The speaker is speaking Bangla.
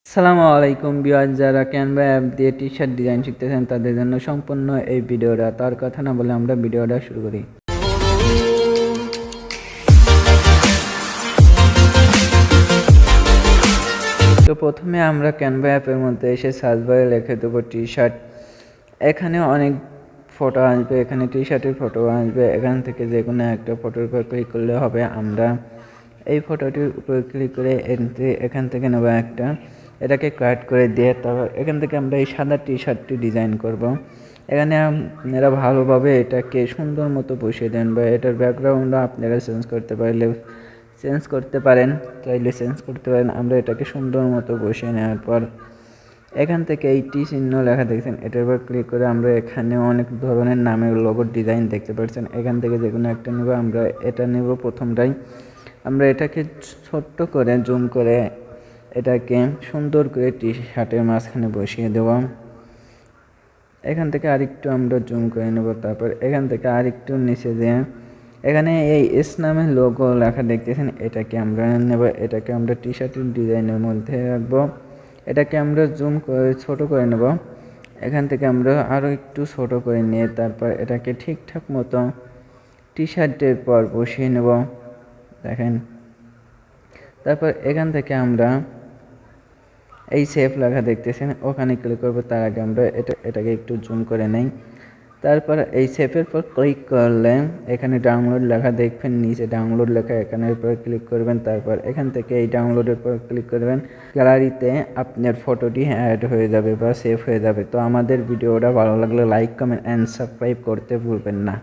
আসসালামু আলাইকুম ভিউয়ার্স, যারা ক্যানভা অ্যাপ দিয়ে টি-শার্ট ডিজাইন শিখতেছেন তাদের জন্য সম্পূর্ণ এই ভিডিওটা। তার কথা না বলে আমরা ভিডিওটা শুরু করি। তো প্রথমে আমরা ক্যানভা অ্যাপের মধ্যে এসে সার্চ বারে লিখে দেবো টি-শার্ট। এখানে অনেক ফটো আসবে, এখানে টি-শার্টের ফটো আসবে। এখান থেকে যে কোনো একটা ফটোর উপর ক্লিক করলে হবে। আমরা এই ফটোটির উপর ক্লিক করে এখান থেকে নেবো একটা, এটাকে কাট করে দিয়ে তারপর এখান থেকে আমরা এই সাদা টি-শার্টটি ডিজাইন করব। এখানে আপনারা ভালোভাবে এটাকে সুন্দর মতো বসিয়ে দেন, বা এটার ব্যাকগ্রাউন্ডও আপনারা চেঞ্জ করতে পারেন, চাইলে চেঞ্জ করতে পারেন। আমরা এটাকে সুন্দর মতো বসিয়ে নেওয়ার পর এখান থেকে এই টি চিহ্ন লেখা দেখছেন, এটার উপর ক্লিক করে আমরা এখানে অনেক ধরনের নামের লোগোর ডিজাইন দেখতে পাচ্ছেন। এখান থেকে যে কোনো একটা নেব, আমরা এটা নেব প্রথমটাই। আমরা এটাকে ছোট্ট করে জুম করে এটাকে সুন্দর করে টি শার্টের মাঝখানে বসিয়ে দেব। এখান থেকে আরেকটু আমরা জুম করে নেব। তারপর এখান থেকে আরেকটু নিচে দিয়ে এখানে এই এস নামের লোগো লেখা দেখতেছেন, এটাকে আমরা নেব। এটাকে আমরা টি শার্টের ডিজাইনের মধ্যে রাখবো। এটাকে আমরা জুম করে ছোট করে নেব। এখান থেকে আমরা আরও একটু ছোট করে নিয়ে তারপর এটাকে ঠিকঠাক মতো টি শার্টের পর বসিয়ে নেব। দেখেন, তারপর এখান থেকে আমরা এই সেভ লেখা দেখতেছেন, ওখানে ক্লিক করবো। তার আগে আমরা এটাকে একটু জুম করে নেই। তারপর এই সেভের পর ক্লিক করলে এখানে ডাউনলোড লেখা দেখবেন, নিচে ডাউনলোড লেখা, এখানের উপর ক্লিক করবেন। তারপর এখান থেকে এই ডাউনলোডের পর ক্লিক করবেন। গ্যালারিতে আপনার ফটোটি অ্যাড হয়ে যাবে বা সেভ হয়ে যাবে। তো আমাদের ভিডিওটা ভালো লাগলে লাইক, কমেন্ট অ্যান্ড সাবস্ক্রাইব করতে ভুলবেন না।